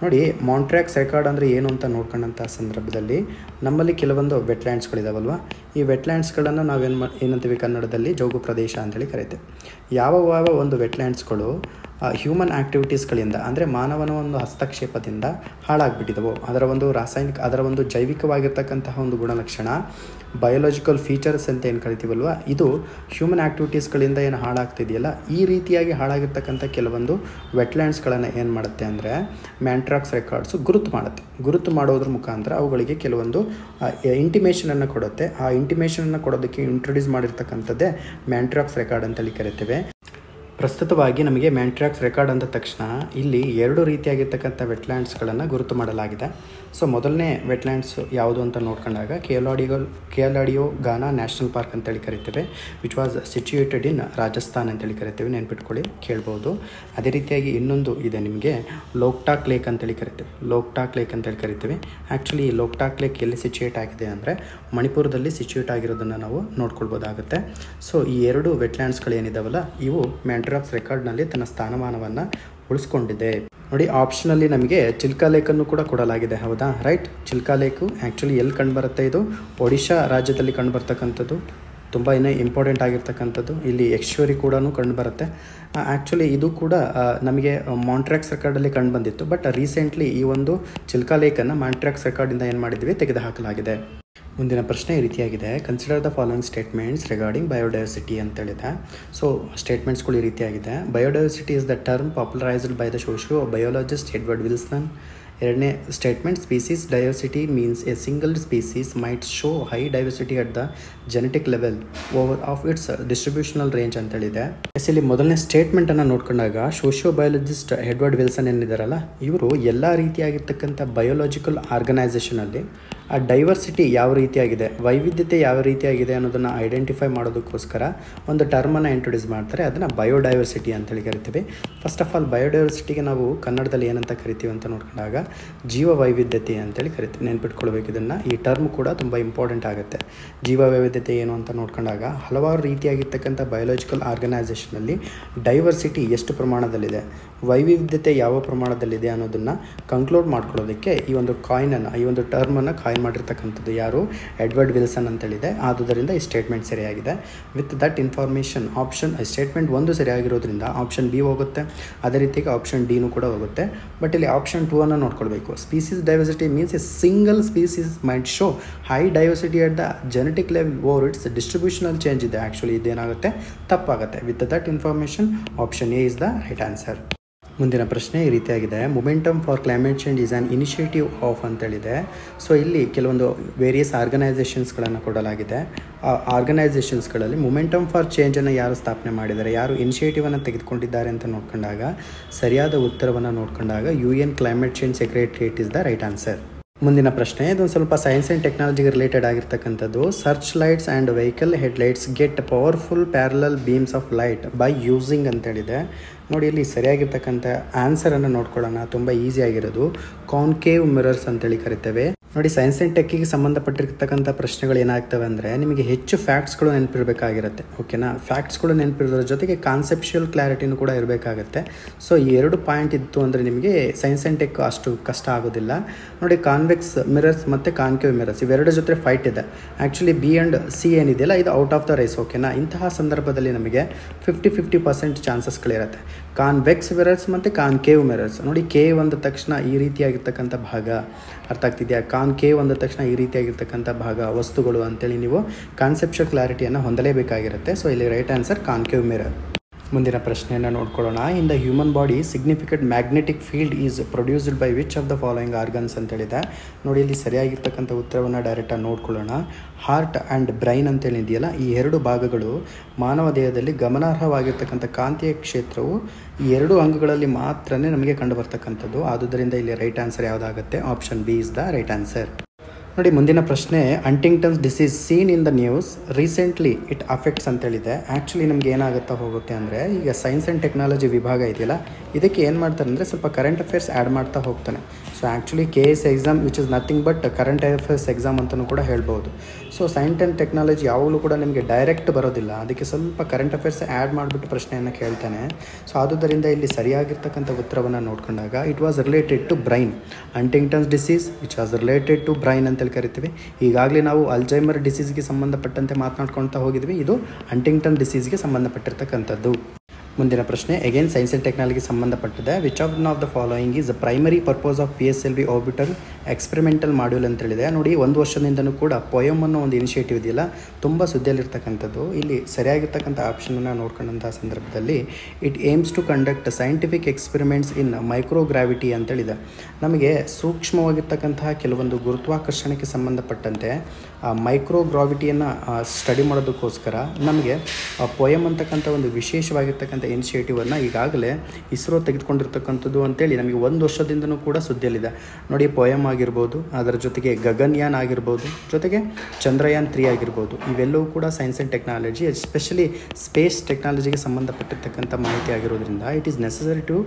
ನೋಡಿ, ಮಾಂಟ್ರಿಯಾಕ್ಸ್ ರೆಕಾರ್ಡ್ ಅಂದರೆ ಏನು ಅಂತ ನೋಡ್ಕೊಂಡಂಥ ಸಂದರ್ಭದಲ್ಲಿ ನಮ್ಮಲ್ಲಿ ಕೆಲವೊಂದು ವೆಟ್ಲ್ಯಾಂಡ್ಸ್ಗಳಿದಾವಲ್ವ, ಈ ವೆಟ್ಲ್ಯಾಂಡ್ಸ್ಗಳನ್ನು ನಾವೇನು ಏನಂತೀವಿ ಕನ್ನಡದಲ್ಲಿ ಜೋಗು ಪ್ರದೇಶ ಅಂತೇಳಿ ಕರಿತೇವೆ. ಯಾವ ಒಂದು ವೆಟ್ಲ್ಯಾಂಡ್ಸ್ಗಳು ಹ್ಯೂಮನ್ ಆ್ಯಕ್ಟಿವಿಟೀಸ್ಗಳಿಂದ ಅಂದರೆ ಮಾನವನ ಒಂದು ಹಸ್ತಕ್ಷೇಪದಿಂದ ಹಾಳಾಗಿಬಿಟ್ಟಿದವು. ಅದರ ಒಂದು ಜೈವಿಕವಾಗಿರ್ತಕ್ಕಂತಹ ಒಂದು ಗುಣಲಕ್ಷಣ, ಬಯೋಲಾಜಿಕಲ್ ಫೀಚರ್ಸ್ ಅಂತ ಏನು ಕರಿತೀವಲ್ವ, ಇದು ಹ್ಯೂಮನ್ ಆ್ಯಕ್ಟಿವಿಟೀಸ್ಗಳಿಂದ ಏನು ಹಾಳಾಗ್ತಿದೆಯಲ್ಲ, ಈ ರೀತಿಯಾಗಿ ಹಾಳಾಗಿರ್ತಕ್ಕಂಥ ಕೆಲವೊಂದು ವೆಟ್ಲ್ಯಾಂಡ್ಸ್ಗಳನ್ನು ಏನು ಮಾಡುತ್ತೆ ಅಂದರೆ ಮ್ಯಾಂಟ್ರಾಕ್ಸ್ ರೆಕಾರ್ಡ್ಸು ಗುರುತು ಮಾಡೋದ್ರ ಮುಖಾಂತರ ಅವುಗಳಿಗೆ ಕೆಲವೊಂದು ಇಂಟಿಮೇಷನನ್ನು ಕೊಡುತ್ತೆ. ಆ ಇಂಟಿಮೇಷನನ್ನು ಕೊಡೋದಕ್ಕೆ ಇಂಟ್ರೊಡ್ಯೂಸ್ ಮಾಡಿರ್ತಕ್ಕಂಥದ್ದೇ ಮ್ಯಾಂಟ್ರಾಕ್ಸ್ ರೆಕಾರ್ಡ್ ಅಂತೇಳಿ ಕರಿತೇವೆ. ಪ್ರಸ್ತುತವಾಗಿ ನಮಗೆ ಮ್ಯಾಂಟ್ರಾಕ್ಸ್ ರೆಕಾರ್ಡ್ ಅಂದ ತಕ್ಷಣ ಇಲ್ಲಿ 2 ರೀತಿಯಾಗಿರ್ತಕ್ಕಂಥ ವೆಟ್ಲ್ಯಾಂಡ್ಸ್ಗಳನ್ನು ಗುರುತು ಮಾಡಲಾಗಿದೆ. ಸೊ ಮೊದಲನೇ ವೆಟ್ಲ್ಯಾಂಡ್ಸ್ ಯಾವುದು ಅಂತ ನೋಡ್ಕೊಂಡಾಗ ಕೆಲಾಡಿಯೋ ಗಾನಾ ನ್ಯಾಷನಲ್ ಪಾರ್ಕ್ ಅಂತೇಳಿ ಕರಿತೇವೆ, ವಿಚ್ ವಾಸ್ ಸಿಚುಯೇಟೆಡ್ ಇನ್ ರಾಜಸ್ಥಾನ್ ಅಂತೇಳಿ ಕರಿತೇವೆ, ನೆನ್ಪಿಟ್ಕೊಳ್ಳಿ, ಕೇಳ್ಬೋದು. ಅದೇ ರೀತಿಯಾಗಿ ಇನ್ನೊಂದು ಇದೆ ನಿಮಗೆ ಲೋಕ್ಟಾಕ್ ಲೇಕ್ ಅಂತೇಳಿ ಕರಿತೇವೆ. ಆ್ಯಕ್ಚುಲಿ ಲೋಕ್ಟಾಕ್ ಲೇಕ್ ಎಲ್ಲಿ ಸಿಚುಯೇಟ್ ಆಗಿದೆ ಅಂದರೆ ಮಣಿಪುರದಲ್ಲಿ ಸಿಚುಯೇಟ್ ಆಗಿರೋದನ್ನು ನಾವು ನೋಡ್ಕೊಳ್ಬೋದಾಗುತ್ತೆ. ಸೊ ಈ 2 ವೆಟ್ಲ್ಯಾಂಡ್ಸ್ಗಳೇನಿದಾವಲ್ಲ ಇವು ಮ್ಯಾಂಟ್ರಾಕ್ಸ್ ರೆಕಾರ್ಡ್ನಲ್ಲಿ ತನ್ನ ಸ್ಥಾನಮಾನವನ್ನು ಉಳಿಸ್ಕೊಂಡಿದೆ. ನೋಡಿ, ಆಪ್ಷನಲ್ಲಿ ನಮಗೆ ಚಿಲ್ಕಾ ಲೇಕನ್ನು ಕೂಡ ಕೊಡಲಾಗಿದೆ, ಹೌದಾ? ರೈಟ್. ಚಿಲ್ಕಾ ಲೇಕು ಆ್ಯಕ್ಚುಲಿ ಎಲ್ಲಿ ಕಂಡುಬರುತ್ತೆ? ಇದು ಒಡಿಶಾ ರಾಜ್ಯದಲ್ಲಿ ಕಂಡುಬರ್ತಕ್ಕಂಥದ್ದು, ತುಂಬ ಇಂಪಾರ್ಟೆಂಟ್ ಆಗಿರ್ತಕ್ಕಂಥದ್ದು. ಇಲ್ಲಿ ಎಕ್ಸ್ಚುರಿ ಕೂಡ ಕಂಡುಬರುತ್ತೆ. ಆ್ಯಕ್ಚುಲಿ ಇದು ಕೂಡ ನಮಗೆ ಮಾಂಟ್ರಾಕ್ಸ್ ರೆಕಾರ್ಡಲ್ಲಿ ಕಂಡುಬಂದಿತ್ತು, ಬಟ್ ರೀಸೆಂಟ್ಲಿ ಈ ಒಂದು ಚಿಲ್ಕಾ ಲೇಕನ್ನು ಮಾಂಟ್ರಾಕ್ಸ್ ರೆಕಾರ್ಡಿಂದ ಏನು ಮಾಡಿದ್ವಿ, ತೆಗೆದುಹಾಕಲಾಗಿದೆ. ಮುಂದಿನ ಪ್ರಶ್ನೆ ಈ ರೀತಿಯಾಗಿದೆ, consider the following statements regarding biodiversity ಅಂತೇಳಿದೆ. ಸೊ ಸ್ಟೇಟ್ಮೆಂಟ್ಸ್ಗಳು ಈ ರೀತಿಯಾಗಿದೆ. Biodiversity is the term popularised by the socio biologist Edward Wilson. ಎರಡನೇ statement, species diversity means a single species might show high diversity at the genetic level over of its distributional range ಅಂತೇಳಿದೆ. ಇಲ್ಲಿ ಮೊದಲನೇ ಸ್ಟೇಟ್ಮೆಂಟನ್ನು ನೋಡ್ಕೊಂಡಾಗ socio biologist Edward Wilson ಏನಿದ್ದಾರಲ್ಲ, ಇವರು ಎಲ್ಲ ರೀತಿಯಾಗಿರ್ತಕ್ಕಂಥ ಬಯೋಲಾಜಿಕಲ್ ಆರ್ಗನೈಸೇಷನಲ್ಲಿ ಆ ಡೈವರ್ಸಿಟಿ ಯಾವ ರೀತಿಯಾಗಿದೆ, ವೈವಿಧ್ಯತೆ ಯಾವ ರೀತಿಯಾಗಿದೆ ಅನ್ನೋದನ್ನು ಐಡೆಂಟಿಫೈ ಮಾಡೋದಕ್ಕೋಸ್ಕರ ಒಂದು ಟರ್ಮನ್ನು ಇಂಟ್ರೊಡ್ಯೂಸ್ ಮಾಡ್ತಾರೆ. ಅದನ್ನು ಬಯೋಡೈವರ್ಸಿಟಿ ಅಂತೇಳಿ ಕರಿತೀವಿ. ಫಸ್ಟ್ ಆಫ್ ಆಲ್ ಬಯೋಡೈವರ್ಸಿಟಿಗೆ ನಾವು ಕನ್ನಡದಲ್ಲಿ ಏನಂತ ಕರಿತೀವಿ ಅಂತ ನೋಡ್ಕೊಂಡಾಗ ಜೀವ ವೈವಿಧ್ಯತೆ ಅಂತೇಳಿ ಕರಿತೀವಿ, ನೆನ್ಪಿಟ್ಕೊಳ್ಬೇಕು ಇದನ್ನು. ಈ ಟರ್ಮ್ ಕೂಡ ತುಂಬ ಇಂಪಾರ್ಟೆಂಟ್ ಆಗುತ್ತೆ. ಜೀವ ವೈವಿಧ್ಯತೆ ಏನು ಅಂತ ನೋಡ್ಕೊಂಡಾಗ ಹಲವಾರು ರೀತಿಯಾಗಿರ್ತಕ್ಕಂಥ ಬಯೋಲಾಜಿಕಲ್ ಆರ್ಗನೈಸೇಷನಲ್ಲಿ ಡೈವರ್ಸಿಟಿ ಎಷ್ಟು ಪ್ರಮಾಣದಲ್ಲಿದೆ, ವೈವಿಧ್ಯತೆ ಯಾವ ಪ್ರಮಾಣದಲ್ಲಿದೆ ಅನ್ನೋದನ್ನು ಕನ್ಕ್ಲೂಡ್ ಮಾಡ್ಕೊಳ್ಳೋದಕ್ಕೆ ಈ ಒಂದು ಟರ್ಮನ್ನು ಕಾಯಿನ್ ಮಾಡಿರ್ತಕ್ಕಂಥದ್ದು ಯಾರು? ಎಡ್ವರ್ಡ್ ವಿಲ್ಸನ್ ಅಂತೇಳಿದೆ. ಆದುದರಿಂದ ಈ ಸ್ಟೇಟ್ಮೆಂಟ್ ಸರಿಯಾಗಿದೆ. ವಿತ್ ದಟ್ ಇನ್ಫಾರ್ಮೇಷನ್ ಸ್ಟೇಟ್ಮೆಂಟ್ 1 ಸರಿಯಾಗಿರೋದ್ರಿಂದ ಆಪ್ಷನ್ ಬಿ ಹೋಗುತ್ತೆ, ಅದೇ ರೀತಿಯಾಗಿ ಆಪ್ಷನ್ ಡಿನೂ ಕೂಡ ಹೋಗುತ್ತೆ. ಬಟ್ ಇಲ್ಲಿ ಆಪ್ಷನ್ 2 ಅನ್ನು ನೋಡ್ಕೊಳ್ಬೇಕು. Species diversity means a single species might show high diversity at the genetic level over its distributional change ಇದೆ. ಆ್ಯಕ್ಚುಲಿ ಇದೇನಾಗುತ್ತೆ, ತಪ್ಪಾಗುತ್ತೆ. With that information option A is the right answer. ಮುಂದಿನ ಪ್ರಶ್ನೆ ಈ ರೀತಿಯಾಗಿದೆ, momentum for climate change is an initiative of ಅಂತೇಳಿದೆ. So ಇಲ್ಲಿ ಕೆಲವೊಂದು ವೇರಿಯಸ್ ಆರ್ಗನೈಸೇಷನ್ಸ್ಗಳನ್ನು ಕೊಡಲಾಗಿದೆ. ಆ ಆರ್ಗನೈಸೇಷನ್ಸ್ಗಳಲ್ಲಿ ಮೊಮೆಂಟಮ್ ಫಾರ್ ಚೇಂಜನ್ನು ಯಾರು ಸ್ಥಾಪನೆ ಮಾಡಿದ್ದಾರೆ, ಯಾರು ಇನಿಷಿಯೇಟಿವನ್ನು ತೆಗೆದುಕೊಂಡಿದ್ದಾರೆ ಅಂತ ನೋಡ್ಕೊಂಡಾಗ ಸರಿಯಾದ ಉತ್ತರವನ್ನು ನೋಡ್ಕೊಂಡಾಗ UN climate change secretariat is the right answer. ಮುಂದಿನ ಪ್ರಶ್ನೆ ಇದೊಂದು ಸ್ವಲ್ಪ ಸೈನ್ಸ್ ಆ್ಯಂಡ್ ಟೆಕ್ನಾಲಜಿಗೆ ರಿಲೇಟೆಡ್ ಆಗಿರ್ತಕ್ಕಂಥದ್ದು. Search lights and vehicle headlights get powerful parallel beams of light by using ಅಂತೇಳಿದೆ. ನೋಡಿ, ಇಲ್ಲಿ ಸರಿಯಾಗಿರ್ತಕ್ಕಂಥ ಆನ್ಸರನ್ನು ನೋಡ್ಕೊಳ್ಳೋಣ. ತುಂಬ ಈಸಿಯಾಗಿರೋದು ಕಾನ್ಕೇವ್ ಮಿರರ್ಸ್ ಅಂತೇಳಿ ಕರಿತೇವೆ. ನೋಡಿ, ಸೈನ್ಸ್ ಆ್ಯಂಡ್ ಟೆಕ್ಕಿಗೆ ಸಂಬಂಧಪಟ್ಟಿರ್ತಕ್ಕಂಥ ಪ್ರಶ್ನೆಗಳು ಏನಾಗ್ತವೆ ಅಂದರೆ ನಿಮಗೆ ಹೆಚ್ಚು ಫ್ಯಾಕ್ಟ್ಸ್ಗಳು ನೆನಪಿರಬೇಕಾಗಿರುತ್ತೆ. ಓಕೆನಾ? ಫ್ಯಾಕ್ಟ್ಸ್ಗಳು ನೆನಪಿರೋದ್ರ ಜೊತೆಗೆ ಕಾನ್ಸೆಪ್ಷುಯಲ್ ಕ್ಲಾರಿಟಿನೂ ಕೂಡ ಇರಬೇಕಾಗುತ್ತೆ. ಸೊ ಈ 2 ಪಾಯಿಂಟ್ ಇತ್ತು ಅಂದರೆ ನಿಮಗೆ ಸೈನ್ಸ್ ಆ್ಯಂಡ್ ಟೆಕ್ ಅಷ್ಟು ಕಷ್ಟ ಆಗೋದಿಲ್ಲ. ನೋಡಿ, ಕಾನ್ವೆಕ್ಸ್ ಮಿರರ್ಸ್ ಮತ್ತು ಕಾನ್ಕೇವ್ ಮಿರರ್ಸ್ ಇವೆರಡರ ಜೊತೆ ಫೈಟ್ ಇದೆ. ಆ್ಯಕ್ಚುಲಿ B and C ಏನಿದೆಯಲ್ಲ ಇದು ಔಟ್ ಆಫ್ ದ ರೇಸ್. ಓಕೆನಾ? ಇಂತಹ ಸಂದರ್ಭದಲ್ಲಿ ನಮಗೆ 50% ಚಾನ್ಸಸ್ಗಳಿರುತ್ತೆ. ಕಾನ್ವೆಕ್ಸ್ ಮಿರರ್ಸ್ ಮತ್ತು ಕಾನ್ಕೇವ್ ಮಿರರ್ಸ್. ನೋಡಿ, ಕೇವ್ ಅಂದ ತಕ್ಷಣ ಈ ರೀತಿಯಾಗಿರ್ತಕ್ಕಂಥ ಭಾಗ ಅರ್ಥ ಆಗ್ತಿದೆಯಾ? ಕಾನ್ಕೇವ್ ಅಂದ ತಕ್ಷಣ ಈ ರೀತಿಯಾಗಿರ್ತಕ್ಕಂಥ ಭಾಗ ವಸ್ತುಗಳು ಅಂತೇಳಿ ನೀವು ಕಾನ್ಸೆಪ್ಚುಯಲ್ ಕ್ಲಾರಿಟಿಯನ್ನು ಹೊಂದಲೇಬೇಕಾಗಿರುತ್ತೆ. ಸೊ ಇಲ್ಲಿ ರೈಟ್ ಆನ್ಸರ್ ಕಾನ್ಕೇವ್ ಮಿರರ್. ಮುಂದಿನ ಪ್ರಶ್ನೆಯನ್ನು ನೋಡ್ಕೊಳ್ಳೋಣ. In the human body significant magnetic field is produced by which of the following organs ಅಂತೇಳಿದೆ. ನೋಡಿ, ಇಲ್ಲಿ ಸರಿಯಾಗಿರ್ತಕ್ಕಂಥ ಉತ್ತರವನ್ನು ಡೈರೆಕ್ಟಾಗಿ ನೋಡ್ಕೊಳ್ಳೋಣ. ಹಾರ್ಟ್ ಆ್ಯಂಡ್ ಬ್ರೈನ್ ಅಂತೇಳಿ ಇದೆಯಲ್ಲ, ಈ 2 ಭಾಗಗಳು ಮಾನವ ದೇಹದಲ್ಲಿ ಗಮನಾರ್ಹವಾಗಿರ್ತಕ್ಕಂಥ ಕಾಂತೀಯ ಕ್ಷೇತ್ರವು ಈ 2 ಅಂಗಗಳಲ್ಲಿ ಮಾತ್ರ ನಮಗೆ ಕಂಡು ಬರ್ತಕ್ಕಂಥದ್ದು. ಆದುದರಿಂದ ಇಲ್ಲಿ ರೈಟ್ ಆನ್ಸರ್ ಯಾವುದಾಗುತ್ತೆ? Option B is the right answer. ನೋಡಿ, ಮುಂದಿನ ಪ್ರಶ್ನೆ, Huntington's disease seen in the news recently it affects ಅಂತೇಳಿದೆ. ಆ್ಯಕ್ಚುಲಿ ನಮ್ಗೆ ಏನಾಗುತ್ತಾ ಹೋಗುತ್ತೆ ಅಂದರೆ ಈಗ ಸೈನ್ಸ್ ಆ್ಯಂಡ್ ಟೆಕ್ನಾಲಜಿ ವಿಭಾಗ ಇದೆಯಲ್ಲ, ಇದಕ್ಕೆ ಏನು ಮಾಡ್ತಾರೆ ಅಂದರೆ ಸ್ವಲ್ಪ ಕರೆಂಟ್ ಅಫೇರ್ಸ್ ಆ್ಯಡ್ ಮಾಡ್ತಾ ಹೋಗ್ತಾನೆ. So actually KS exam which is nothing but current affairs exam ಅಂತಲೂ ಕೂಡ ಹೇಳ್ಬೋದು. ಸೊ ಸೈನ್ಸ್ ಆ್ಯಂಡ್ ಟೆಕ್ನಾಲಜಿ ಯಾವಾಗಲೂ ಕೂಡ ನಿಮಗೆ ಡೈರೆಕ್ಟ್ ಬರೋದಿಲ್ಲ, ಅದಕ್ಕೆ ಸ್ವಲ್ಪ ಕರೆಂಟ್ ಅಫೇರ್ಸ್ ಆ್ಯಡ್ ಮಾಡಿಬಿಟ್ಟು ಪ್ರಶ್ನೆಯನ್ನು ಕೇಳ್ತಾನೆ. ಸೊ ಆದುದರಿಂದ ಇಲ್ಲಿ ಸರಿಯಾಗಿರ್ತಕ್ಕಂಥ ಉತ್ತರವನ್ನು ನೋಡ್ಕೊಂಡಾಗ it was related to brain. Huntington's disease which was related to brain ಅಂತೇಳಿ ಕರಿತೀವಿ. ಈಗಾಗಲೇ ನಾವು ಅಲ್ಝೈಮರ್ ಡಿಸೀಸ್ಗೆ ಸಂಬಂಧಪಟ್ಟಂತೆ ಮಾತನಾಡ್ಕೊಳ್ತಾ ಹೋಗಿದ್ವಿ. ಇದು ಹಂಟಿಂಗ್ಟನ್ ಡಿಸೀಸ್ಗೆ ಸಂಬಂಧಪಟ್ಟಿರ್ತಕ್ಕಂಥದ್ದು. ಮುಂದಿನ ಪ್ರಶ್ನೆ ಅಗೇನ್ ಸೈನ್ಸ್ ಆ್ಯಂಡ್ ಟೆಕ್ನಾಲಜಿಗೆ ಸಂಬಂಧಪಟ್ಟಿದೆ. Which of the following is the primary purpose of PSLV orbital experimental module ಅಂತೇಳಿದೆ. ನೋಡಿ, ಒಂದು ವರ್ಷದಿಂದನೂ ಕೂಡ ಪೊಯಮ್ ಅನ್ನೋ ಒಂದು ಇನಿಷಿಯೇಟಿವ್ ಇದೆಯಲ್ಲ, ತುಂಬ ಸುದ್ದಿಯಲ್ಲಿರ್ತಕ್ಕಂಥದ್ದು. ಇಲ್ಲಿ ಸರಿಯಾಗಿರ್ತಕ್ಕಂಥ ಆಪ್ಷನನ್ನು ನೋಡ್ಕೊಂಡಂಥ ಸಂದರ್ಭದಲ್ಲಿ it aims to conduct scientific experiments in microgravity ಅಂತೇಳಿದೆ. ನಮಗೆ ಸೂಕ್ಷ್ಮವಾಗಿರ್ತಕ್ಕಂತಹ ಕೆಲವೊಂದು ಗುರುತ್ವಾಕರ್ಷಣೆಗೆ ಸಂಬಂಧಪಟ್ಟಂತೆ ಮೈಕ್ರೋಗ್ರಾವಿಟಿಯನ್ನು ಸ್ಟಡಿ ಮಾಡೋದಕ್ಕೋಸ್ಕರ ನಮಗೆ ಪೊಯಮ್ ಅಂತಕ್ಕಂಥ ಒಂದು ವಿಶೇಷವಾಗಿರ್ತಕ್ಕಂಥ ಇನಿಷಿಯೇಟಿವನ್ನು ಈಗಾಗಲೇ ಇಸ್ರೋ ತೆಗೆದುಕೊಂಡಿರ್ತಕ್ಕಂಥದ್ದು ಅಂತೇಳಿ ನಮಗೆ ಒಂದು ವರ್ಷದಿಂದನೂ ಕೂಡ ಸುದ್ದಿಯಲ್ಲಿದೆ. ನೋಡಿ, ಪೊಯಮ್ ಆಗಿರ್ಬೋದು, ಅದರ ಜೊತೆಗೆ ಗಗನ್ಯಾನ್ ಆಗಿರ್ಬೋದು, ಜೊತೆಗೆ ಚಂದ್ರಯಾನ್ 3 ಆಗಿರ್ಬೋದು, ಇವೆಲ್ಲವೂ ಕೂಡ science and technology, especially space ಟೆಕ್ನಾಲಜಿಗೆ ಸಂಬಂಧಪಟ್ಟಿರ್ತಕ್ಕಂಥ ಮಾಹಿತಿ ಆಗಿರೋದ್ರಿಂದ it is necessary to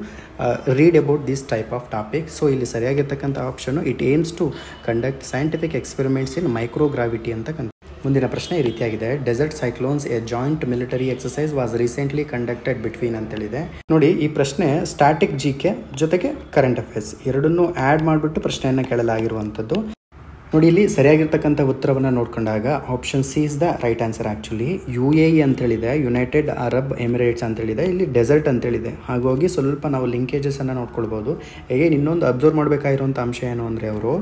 read about this type of topic. So ಇಲ್ಲಿ ಸರಿಯಾಗಿರ್ತಕ್ಕಂಥ option it aims to conduct scientific experiments in microgravity ಅಂತಕ್ಕಂಥ. ಮುಂದಿನ ಪ್ರಶ್ನೆ ಈ ರೀತಿಯಾಗಿದೆ. Desert cyclones a joint military exercise was recently conducted between ಅಂತೇಳಿದೆ. ನೋಡಿ, ಈ ಪ್ರಶ್ನೆ ಸ್ಟ್ಯಾಟಿಕ್ GK ಜೊತೆಗೆ ಕರೆಂಟ್ ಅಫೇರ್ಸ್ ಎರಡನ್ನೂ ಆ್ಯಡ್ ಮಾಡಿಬಿಟ್ಟು ಪ್ರಶ್ನೆಯನ್ನು ಕೇಳಲಾಗಿರುವಂಥದ್ದು. ನೋಡಿ, ಇಲ್ಲಿ ಸರಿಯಾಗಿರ್ತಕ್ಕಂಥ ಉತ್ತರವನ್ನು ನೋಡ್ಕೊಂಡಾಗ option C is the right answer. Actually UAE ಅಂತೇಳಿದೆ, ಯುನೈಟೆಡ್ ಅರಬ್ ಎಮಿರೇಟ್ಸ್ ಅಂತೇಳಿದೆ, ಇಲ್ಲಿ ಡೆಸರ್ಟ್ ಅಂತೇಳಿದೆ. ಹಾಗಾಗಿ ಸ್ವಲ್ಪ ನಾವು ಲಿಂಕೇಜಸನ್ನು ನೋಡ್ಕೊಳ್ಬೋದು. ಹೇಗೆ ಇನ್ನೊಂದು ಅಬ್ಸರ್ವ್ ಮಾಡಬೇಕಾಗಿರುವಂಥ ಅಂಶ ಏನು ಅಂದರೆ, ಅವರು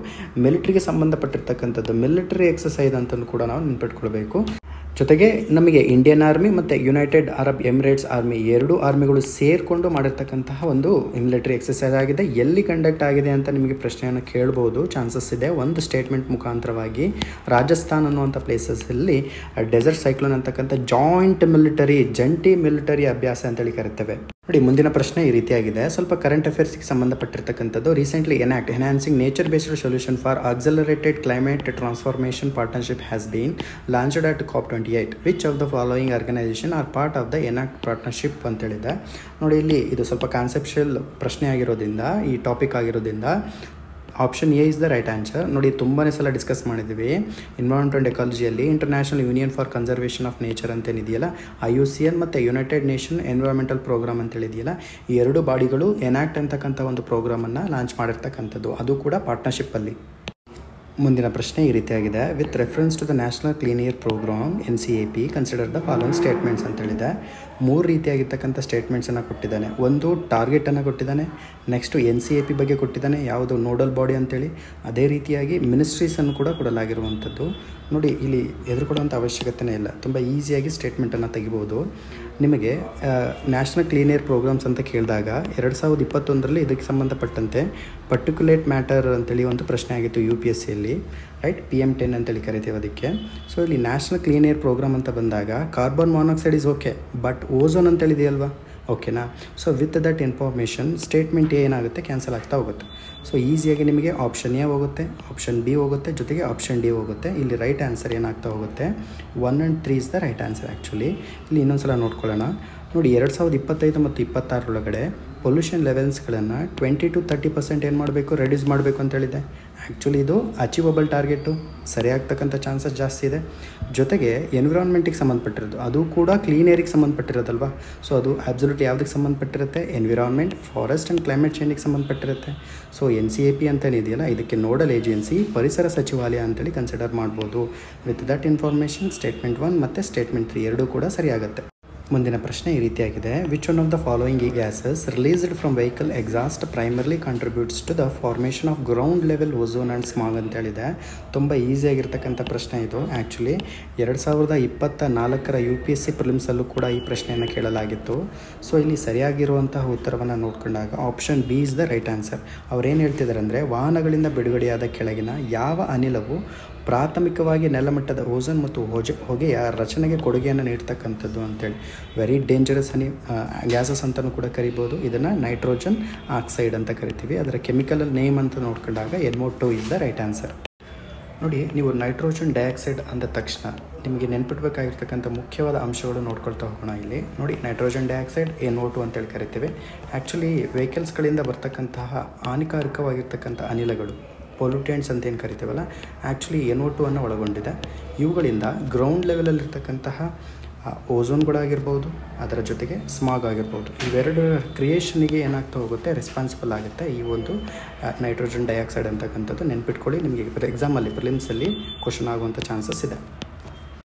ಮಿಲಿಟ್ರಿಗೆ ಸಂಬಂಧಪಟ್ಟಿರ್ತಕ್ಕಂಥದ್ದು ಮಿಲಿಟರಿ ಎಕ್ಸಸೈಸ್ ಅಂತಲೂ ಕೂಡ ನಾವು ನೆನ್ಪಿಟ್ಕೊಳ್ಬೇಕು. ಜೊತೆಗೆ ನಮಗೆ ಇಂಡಿಯನ್ ಆರ್ಮಿ ಮತ್ತು ಯುನೈಟೆಡ್ ಅರಬ್ ಎಮಿರೇಟ್ಸ್ ಆರ್ಮಿ ಎರಡೂ ಆರ್ಮಿಗಳು ಸೇರಿಕೊಂಡು ಮಾಡಿರ್ತಕ್ಕಂತಹ ಒಂದು ಮಿಲಿಟರಿ ಎಕ್ಸಸೈಸ್ ಆಗಿದೆ. ಎಲ್ಲಿ ಕಂಡಕ್ಟ್ ಆಗಿದೆ ಅಂತ ನಿಮಗೆ ಪ್ರಶ್ನೆಯನ್ನು ಕೇಳ್ಬೋದು, ಚಾನ್ಸಸ್ ಇದೆ. ಒಂದು ಸ್ಟೇಟ್ಮೆಂಟ್ ಮುಖಾಂತರವಾಗಿ ರಾಜಸ್ಥಾನ್ ಅನ್ನುವಂಥ ಪ್ಲೇಸಸ್ಸಲ್ಲಿ ಡೆಸರ್ಟ್ ಸೈಕ್ಲೋನ್ ಅಂತಕ್ಕಂಥ ಜಂಟಿ ಮಿಲಿಟರಿ ಅಭ್ಯಾಸ ಅಂತೇಳಿ ಕರಿತೇವೆ. ನೋಡಿ, ಮುಂದಿನ ಪ್ರಶ್ನೆ ಈ ರೀತಿಯಾಗಿದೆ. ಸ್ವಲ್ಪ ಕರೆಂಟ್ ಅಫೇರ್ಸ್ಗೆ ಸಂಬಂಧಪಟ್ಟಿರ್ತಕ್ಕಂಥದ್ದು. Recently enhancing nature based solution for accelerated climate transformation partnership has been launched at COP28. Which of the following organisation are part of the ENACT partnership ಅಂತೇಳಿದೆ. ನೋಡಿ, ಇಲ್ಲಿ ಇದು ಸ್ವಲ್ಪ ಕಾನ್ಸೆಪ್ಷುಯಲ್ ಪ್ರಶ್ನೆ ಆಗಿರೋದ್ರಿಂದ, ಈ ಟಾಪಿಕ್ ಆಗಿರೋದ್ರಿಂದ option A is the right answer. ನೋಡಿ, ತುಂಬಾ ಸಲ ಡಿಸ್ಕಸ್ ಮಾಡಿದ್ದೀವಿ ಎನ್ವೈರನ್ಮೆಂಟ್ ಆ್ಯಂಡ್ ಎಕಾಲಜಿಯಲ್ಲಿ. International Union for Conservation of Nature ಅಂತೇನಿದೆಯಲ್ಲ, IUCN ಮತ್ತು ಯುನೈಟೆಡ್ ನೇಷನ್ ಎನ್ವೈರನ್ಮೆಂಟಲ್ ಪ್ರೋಗ್ರಾಮ್ ಅಂತೇಳಿದೆಯಲ್ಲ, ಈ ಎರಡು ಬಾಡಿಗಳು ಎನಾಕ್ಟ್ ಅಂತಕ್ಕಂಥ ಒಂದು ಪ್ರೋಗ್ರಾಮನ್ನು ಲಾಂಚ್ ಮಾಡಿರ್ತಕ್ಕಂಥದ್ದು, ಅದು ಕೂಡ ಪಾರ್ಟ್ನರ್ಶಿಪ್ಪಲ್ಲಿ. ಮುಂದಿನ ಪ್ರಶ್ನೆ ಈ ರೀತಿಯಾಗಿದೆ. With reference to the National Clean Air Programme NCAP consider the following statements ಅಂತೇಳಿದೆ. 3 ರೀತಿಯಾಗಿರ್ತಕ್ಕಂಥ ಸ್ಟೇಟ್ಮೆಂಟ್ಸನ್ನು ಕೊಟ್ಟಿದ್ದಾನೆ. ಒಂದು ಟಾರ್ಗೆಟನ್ನು ಕೊಟ್ಟಿದ್ದಾನೆ, ನೆಕ್ಸ್ಟು NCAP ಬಗ್ಗೆ ಕೊಟ್ಟಿದ್ದಾನೆ, ಯಾವುದು ನೋಡಲ್ ಬಾಡಿ ಅಂತೇಳಿ. ಅದೇ ರೀತಿಯಾಗಿ ಮಿನಿಸ್ಟ್ರೀಸನ್ನು ಕೂಡ ಕೊಡಲಾಗಿರುವಂಥದ್ದು. ನೋಡಿ, ಇಲ್ಲಿ ಎದುರುಕೊಡುವಂಥ ಅವಶ್ಯಕತೆಯೇ ಇಲ್ಲ, ತುಂಬ ಈಸಿಯಾಗಿ ಸ್ಟೇಟ್ಮೆಂಟನ್ನು ತೆಗಿಬೋದು. ನಿಮಗೆ ನ್ಯಾಷನಲ್ ಕ್ಲೀನ್ ಏರ್ ಪ್ರೋಗ್ರಾಮ್ಸ್ ಅಂತ ಕೇಳಿದಾಗ 2021ರಲ್ಲಿ ಇದಕ್ಕೆ ಸಂಬಂಧಪಟ್ಟಂತೆ ಪರ್ಟಿಕ್ಯುಲೇಟ್ ಮ್ಯಾಟರ್ ಅಂತೇಳಿ ಒಂದು ಪ್ರಶ್ನೆ ಆಗಿತ್ತು UPSCಯಲ್ಲಿ, ರೈಟ್? PM10 ಅಂತೇಳಿ ಕರಿತೀವಿ ಅದಕ್ಕೆ. ಸೊ ಇಲ್ಲಿ ನ್ಯಾಷನಲ್ ಕ್ಲೀನ್ ಏರ್ ಪ್ರೋಗ್ರಾಮ್ ಅಂತ ಬಂದಾಗ carbon monoxide is okay, but ozone ಅಂತೇಳಿದೆಯಲ್ವಾ, ಓಕೆನಾ? So with that information statement ಏನಾಗುತ್ತೆ, ಕ್ಯಾನ್ಸಲ್ ಆಗ್ತಾ ಹೋಗುತ್ತೆ. ಸೊ ಈಸಿಯಾಗಿ ನಿಮಗೆ ಆಪ್ಷನ್ ಎ ಹೋಗುತ್ತೆ, ಆಪ್ಷನ್ ಬಿ ಹೋಗುತ್ತೆ, ಜೊತೆಗೆ ಆಪ್ಷನ್ ಡಿ ಹೋಗುತ್ತೆ. ಇಲ್ಲಿ ರೈಟ್ ಆನ್ಸರ್ ಏನಾಗ್ತಾ ಹೋಗುತ್ತೆ, 1 and 3 is the right answer. Actually ಇಲ್ಲಿ ಇನ್ನೊಂದು ಸಲ ನೋಡ್ಕೊಳ್ಳೋಣ. ನೋಡಿ, 2025 ಮತ್ತು 26ರೊಳಗಡೆ ಪೊಲ್ಯೂಷನ್ ಲೆವೆಲ್ಸ್ಗಳನ್ನು 20 to 30% ಏನು ಮಾಡಬೇಕು, ರೆಡ್ಯೂಸ್ ಮಾಡಬೇಕು ಅಂತ ಹೇಳಿದೆ. ಆ್ಯಕ್ಚುಲಿ ಇದು ಅಚೀವಬಲ್ ಟಾರ್ಗೆಟು, ಸರಿಯಾಗ್ತಕ್ಕಂಥ ಚಾನ್ಸಸ್ ಜಾಸ್ತಿ ಇದೆ. ಜೊತೆಗೆ ಎನ್ವಿರಾನ್ಮೆಂಟಿಗೆ ಸಂಬಂಧಪಟ್ಟಿರೋದು, ಅದು ಕೂಡ ಕ್ಲೀನ್ ಏರಿಗೆ ಸಂಬಂಧಪಟ್ಟಿರೋದಲ್ವಾ. ಸೊ ಅದು ಅಬ್ಸಲ್ಯೂಟ್ಲಿ ಯಾವುದಕ್ಕೆ ಸಂಬಂಧಪಟ್ಟಿರುತ್ತೆ, ಎನ್ವಿರಾನ್ಮೆಂಟ್, ಫಾರೆಸ್ಟ್ ಆ್ಯಂಡ್ ಕ್ಲೈಮೇಟ್ ಚೇಂಜಿಗೆ ಸಂಬಂಧಪಟ್ಟಿರುತ್ತೆ. ಸೊ NCAP ಅಂತೇನಿದೆಯಲ್ಲ, ಇದಕ್ಕೆ ನೋಡಲ್ ಏಜೆನ್ಸಿ ಪರಿಸರ ಸಚಿವಾಲಯ ಅಂತೇಳಿ ಕನ್ಸಿಡರ್ ಮಾಡ್ಬೋದು. ವಿತ್ ದಟ್ ಇನ್ಫಾರ್ಮೇಷನ್ ಸ್ಟೇಟ್ಮೆಂಟ್ 1 ಮತ್ತು ಸ್ಟೇಟ್ಮೆಂಟ್ 3 ಎರಡೂ ಕೂಡ ಸರಿಯಾಗುತ್ತೆ. ಮುಂದಿನ ಪ್ರಶ್ನೆ ಈ ರೀತಿಯಾಗಿದೆ. Which one of the following gases released from vehicle exhaust primarily contributes to the formation of ground level ozone and smog ಅಂತೇಳಿದೆ. ತುಂಬ ಈಸಿಯಾಗಿರ್ತಕ್ಕಂಥ ಪ್ರಶ್ನೆ ಇದು. ಆ್ಯಕ್ಚುಲಿ 2024ರ UPSC ಪ್ರಿಲಿಮ್ಸಲ್ಲೂ ಕೂಡ ಈ ಪ್ರಶ್ನೆಯನ್ನು ಕೇಳಲಾಗಿತ್ತು. ಸೊ ಇಲ್ಲಿ ಸರಿಯಾಗಿರುವಂತಹ ಉತ್ತರವನ್ನು ನೋಡ್ಕೊಂಡಾಗ option B is the right answer. ಅವ್ರೇನು ಹೇಳ್ತಿದ್ದಾರೆ ಅಂದರೆ, ವಾಹನಗಳಿಂದ ಬಿಡುಗಡೆಯಾದ ಕೆಳಗಿನ ಯಾವ ಅನಿಲವು ಪ್ರಾಥಮಿಕವಾಗಿ ನೆಲಮಟ್ಟದ ಓಝೋನ್ ಮತ್ತು ಹೊಗೆಯ ರಚನೆಗೆ ಕೊಡುಗೆಯನ್ನು ನೀಡ್ತಕ್ಕಂಥದ್ದು ಅಂತೇಳಿ. ವೆರಿ ಡೇಂಜರಸ್ ಗ್ಯಾಸಸ್ ಅಂತಲೂ ಕೂಡ ಕರಿಬೋದು. ಇದನ್ನು ನೈಟ್ರೋಜನ್ ಆಕ್ಸೈಡ್ ಅಂತ ಕರಿತೀವಿ. ಅದರ ಕೆಮಿಕಲ್ ನೇಮ್ ಅಂತ ನೋಡ್ಕೊಂಡಾಗ NO2 is the right answer. ನೋಡಿ, ನೀವು ನೈಟ್ರೋಜನ್ ಡೈಆಕ್ಸೈಡ್ ಅಂದ ತಕ್ಷಣ ನಿಮಗೆ ನೆನ್ಪಿಟ್ಬೇಕಾಗಿರ್ತಕ್ಕಂಥ ಮುಖ್ಯವಾದ ಅಂಶಗಳು ನೋಡ್ಕೊಳ್ತಾ ಹೋಗೋಣ. ಇಲ್ಲಿ ನೋಡಿ, ನೈಟ್ರೋಜನ್ ಡೈಆಕ್ಸೈಡ್ NO2 ಅಂತೇಳಿ ಕರಿತೀವಿ. ಆ್ಯಕ್ಚುಲಿ ವೆಹಿಕಲ್ಸ್ಗಳಿಂದ ಬರ್ತಕ್ಕಂತಹ ಹಾನಿಕಾರಕವಾಗಿರ್ತಕ್ಕಂಥ ಅನಿಲಗಳು, ಪೊಲ್ಯೂಟೆಂಟ್ಸ್ ಅಂತ ಏನು ಕರಿತೀವಲ್ಲ, ಆ್ಯಕ್ಚುಲಿ NO2 ಅನ್ನು ಒಳಗೊಂಡಿದೆ. ಇವುಗಳಿಂದ ಗ್ರೌಂಡ್ ಲೆವೆಲಲ್ಲಿರ್ತಕ್ಕಂತಹ ಓಝೋನ್ಗಳಾಗಿರ್ಬೋದು, ಅದರ ಜೊತೆಗೆ ಸ್ಮಾಗ್ ಆಗಿರ್ಬೋದು, ಇವೆರಡು ಕ್ರಿಯೇಷನಿಗೆ ಏನಾಗ್ತಾ ಹೋಗುತ್ತೆ, ರೆಸ್ಪಾನ್ಸಿಬಲ್ ಆಗುತ್ತೆ ಈ ಒಂದು ನೈಟ್ರೋಜನ್ ಡೈಆಕ್ಸೈಡ್ ಅಂತಕ್ಕಂಥದ್ದು. ನೆನ್ಪಿಟ್ಕೊಳ್ಳಿ, ನಿಮಗೆ ಎಕ್ಸಾಮಲ್ಲಿ ಪ್ರಿಲಿಮ್ಸಲ್ಲಿ ಕ್ವಶನ್ ಆಗುವಂಥ ಚಾನ್ಸಸ್ ಇದೆ.